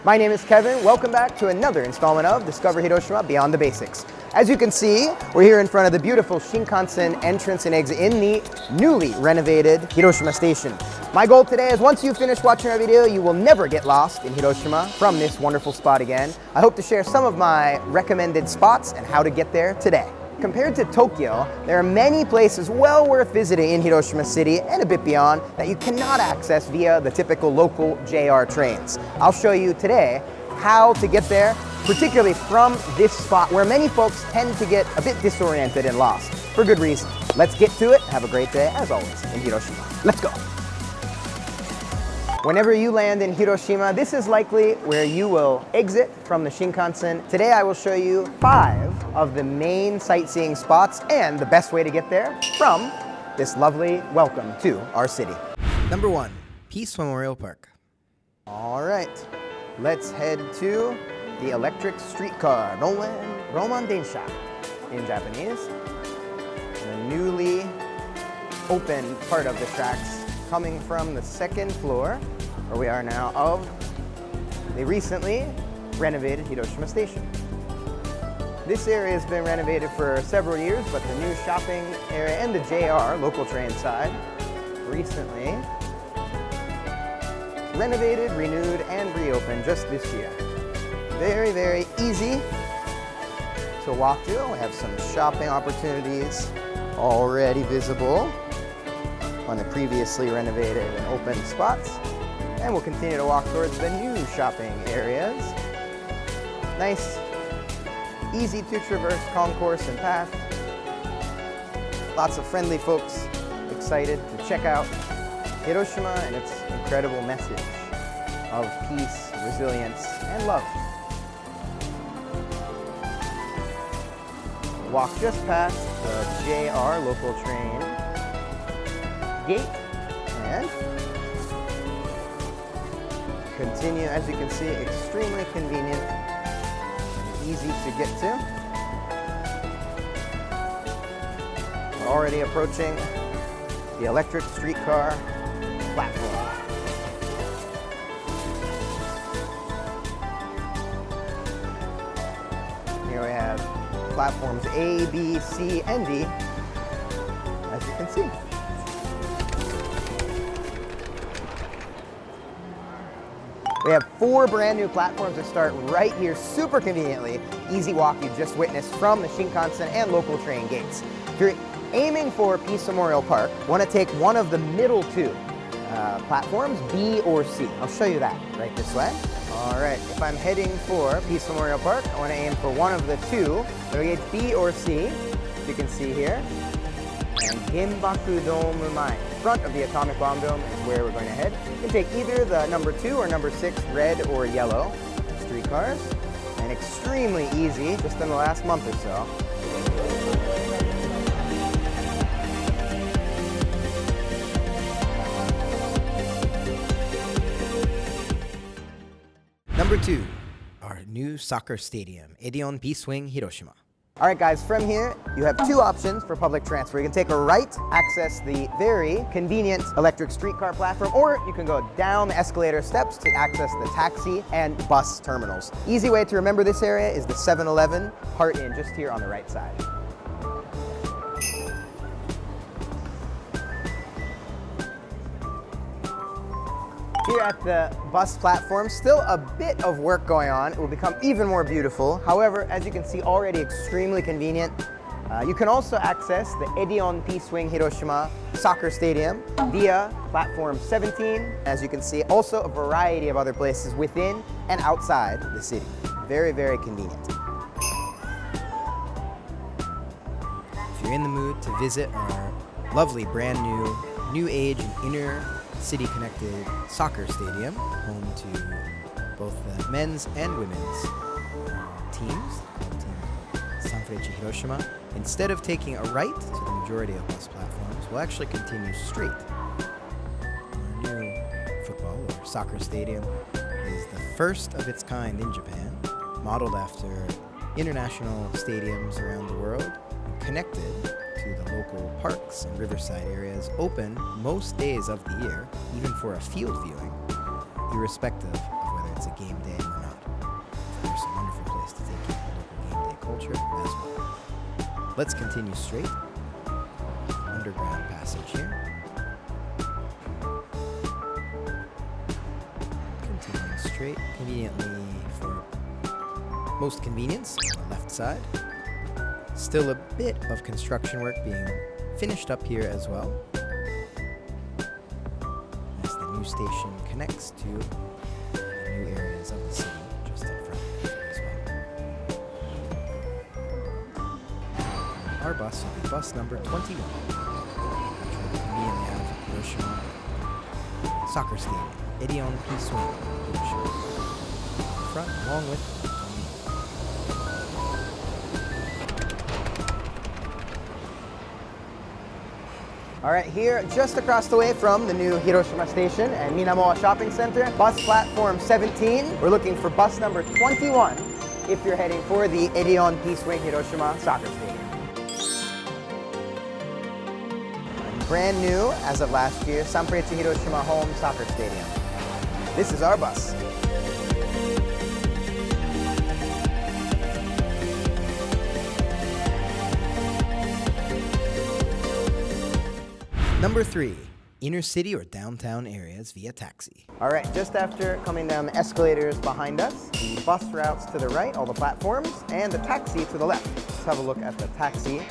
My name is Kevin. Welcome back to another installment of Discover Hiroshima Beyond the Basics. As you can see, we're here in front of the beautiful Shinkansen entrance and exit in the newly renovated Hiroshima Station. My goal today is once you finish watching our video, you will never get lost in Hiroshima from this wonderful spot again. I hope to share some of my recommended spots and how to get there today. Compared to Tokyo, there are many places well worth visiting in Hiroshima City and a bit beyond that you cannot access via the typical local JR trains. I'll show you today how to get there, particularly from this spot where many folks tend to get a bit disoriented and lost, for good reason. Let's get to it. Have a great day, as always, in Hiroshima. Let's go. Whenever you land in Hiroshima, this is likely where you will exit from the Shinkansen. Today I will show you 5 of the main sightseeing spots and the best way to get there from this lovely welcome to our city. Number 1, Peace Memorial Park. All right, let's head to the electric streetcar, Roman Densha in Japanese. The newly opened part of the tracks coming from the 2nd floor, where we are now, of the recently renovated Hiroshima Station. This area has been renovated for several years, but the new shopping area and the JR, local train side, recently renovated, renewed, and reopened just this year. Very, very easy to walk to. We have some shopping opportunities already visible on the previously renovated and open spots. And we'll continue to walk towards the new shopping areas. Nice, easy to traverse concourse and path. Lots of friendly folks excited to check out Hiroshima and its incredible message of peace, resilience, and love. Walk just past the JR local train gate and continue, as you can see, extremely convenient and easy to get to. We're already approaching the electric streetcar platform. Here we have platforms A, B, C, and D, as you can see. We have 4 brand new platforms that start right here, super conveniently. Easy walk you just witnessed from the Shinkansen and local train gates. If you're aiming for Peace Memorial Park, want to take one of the middle 2 platforms, B or C. I'll show you that right this way. All right, if I'm heading for Peace Memorial Park, I want to aim for one of the 2. So we get B or C, as you can see here. And Genbaku Dome Mine, in front of the Atomic Bomb Dome, is where we're going to head. You can take either the number 2 or number 6 red or yellow streetcars. And extremely easy, just in the last month or so. Number 2, our new soccer stadium, Edion P-Swing Hiroshima. All right, guys, from here, you have 2 options for public transfer. You can take a right, access the very convenient electric streetcar platform, or you can go down the escalator steps to access the taxi and bus terminals. Easy way to remember this area is the 7-Eleven Part Inn, just here on the right side. Here at the bus platform, still a bit of work going on. It will become even more beautiful. However, as you can see, already extremely convenient. You can also access the Edion P-Swing Hiroshima Soccer Stadium via platform 17. As you can see, also a variety of other places within and outside the city. Very, very convenient. If you're in the mood to visit our lovely brand new age and inner city connected soccer stadium, home to both the men's and women's teams, Team Sanfrecce Hiroshima. Instead of taking a right to the majority of bus platforms, we'll actually continue straight. Our new football or soccer stadium is the first of its kind in Japan, modeled after international stadiums around the world, and connected to the local parks and riverside areas, open most days of the year, even for a field viewing, irrespective of whether it's a game day or Let's continue straight. Underground passage here. Continuing straight, conveniently for most convenience on the left side. Still a bit of construction work being finished up here as well, as the new station connects to the new areas of the city just in front of it as well. Our bus will be bus number 21, which will conveniently have Hiroshima Soccer Stadium, Edion Hiroshima front, along with All right, here just across the way from the new Hiroshima Station and Minamoa Shopping Center, bus platform 17. We're looking for bus number 21 if you're heading for the Edion Peaceway Hiroshima Soccer Stadium. And brand new as of last year, Sanfrecce Hiroshima Home Soccer Stadium. This is our bus. Number 3, inner city or downtown areas via taxi. All right, just after coming down the escalators behind us, the bus routes to the right, all the platforms, and the taxi to the left. Let's have a look at the taxi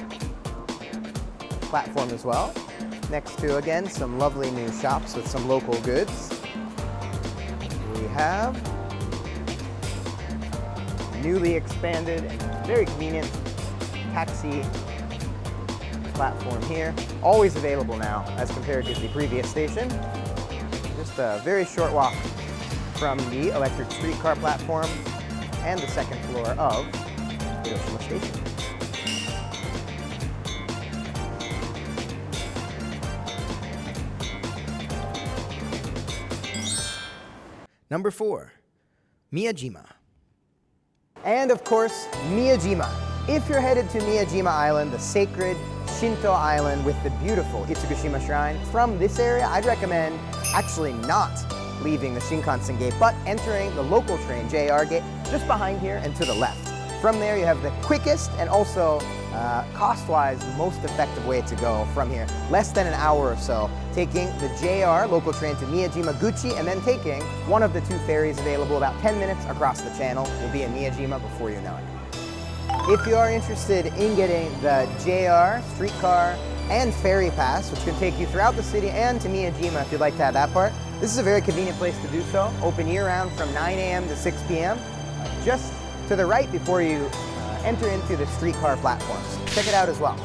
platform as well. Next to, again, some lovely new shops with some local goods. We have newly expanded and very convenient taxi platform here, always available now as compared to the previous station. Just a very short walk from the electric streetcar platform and the second floor of Hiroshima Station. Number 4, Miyajima. And of course, Miyajima. If you're headed to Miyajima Island, the sacred Shinto island with the beautiful Itsukushima Shrine, from this area, I'd recommend actually not leaving the Shinkansen gate, but entering the local train, JR gate, just behind here and to the left. From there, you have the quickest and also cost-wise most effective way to go from here. Less than an hour or so, taking the JR local train to Miyajima Guchi and then taking one of the 2 ferries available about 10 minutes across the channel. You'll be in Miyajima before you know it. If you are interested in getting the JR, streetcar, and ferry pass, which can take you throughout the city and to Miyajima if you'd like to have that part, this is a very convenient place to do so. Open year-round from 9 a.m. to 6 p.m. Just to the right before you enter into the streetcar platforms. Check it out as well.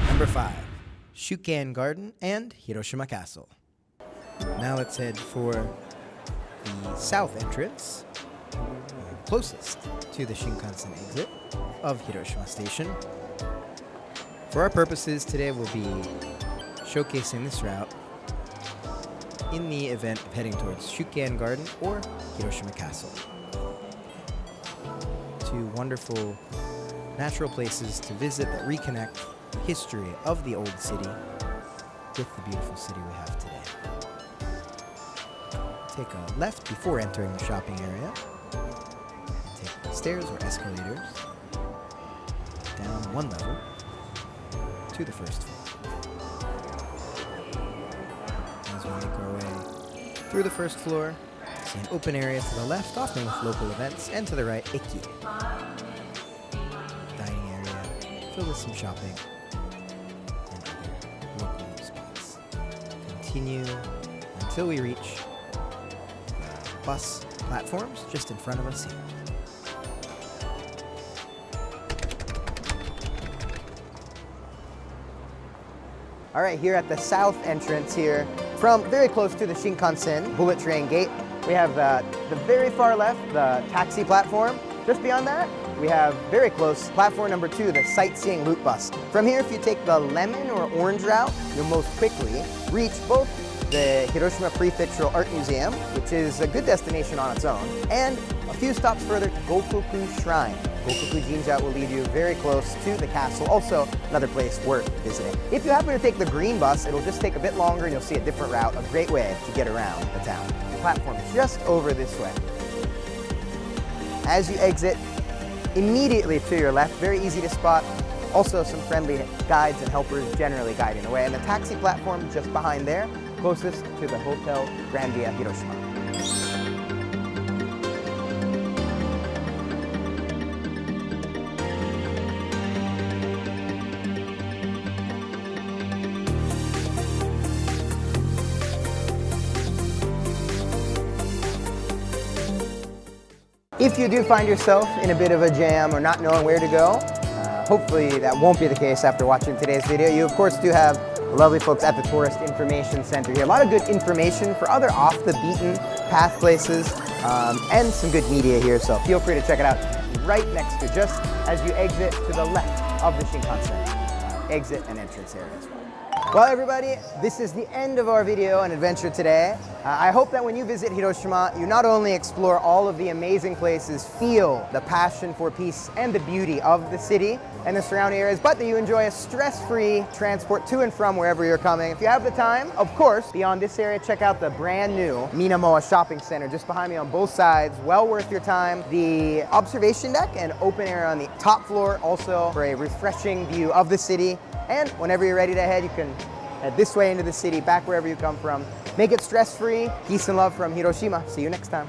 Number 5. Shukkeien Garden and Hiroshima Castle. Now let's head for the south entrance, closest to the Shinkansen exit of Hiroshima Station. For our purposes, today we'll be showcasing this route in the event of heading towards Shukkeien Garden or Hiroshima Castle. 2 wonderful natural places to visit that reconnect the history of the old city with the beautiful city we have today. Take a left before entering the shopping area. Take the stairs or escalators down 1 level to the first floor. As we make our way through the first floor, see an open area to the left, often with local events, and to the right, Eki. Dining area filled with some shopping and other local spots. Continue until we reach bus platforms just in front of us here. All right, here at the south entrance here, from very close to the Shinkansen bullet train gate, we have the very far left, the taxi platform. Just beyond that, we have very close, platform number 2, the sightseeing loop bus. From here, if you take the lemon or orange route, you'll most quickly reach both the Hiroshima Prefectural Art Museum, which is a good destination on its own, and a few stops further to Gokoku Shrine. Gokoku Jinja will lead you very close to the castle. Also, another place worth visiting. If you happen to take the green bus, it'll just take a bit longer and you'll see a different route, a great way to get around the town. The platform is just over this way. As you exit, immediately to your left, very easy to spot. Also some friendly guides and helpers generally guiding the way. And the taxi platform just behind there, closest to the Hotel Grand Via Hiroshima. If you do find yourself in a bit of a jam or not knowing where to go, hopefully that won't be the case after watching today's video. You of course do have the lovely folks at the Tourist Information Center here. A lot of good information for other off the beaten path places and some good media here, so feel free to check it out right next to, just as you exit to the left of the Shinkansen exit and entrance area as well. Well everybody, this is the end of our video and adventure today. I hope that when you visit Hiroshima, you not only explore all of the amazing places, feel the passion for peace and the beauty of the city and the surrounding areas, but that you enjoy a stress-free transport to and from wherever you're coming. If you have the time, of course, beyond this area, check out the brand new Minamoa Shopping Center just behind me on both sides. Well worth your time. The observation deck and open area on the top floor also for a refreshing view of the city. And whenever you're ready to head, you can head this way into the city, back wherever you come from. Make it stress-free. Peace and love from Hiroshima. See you next time.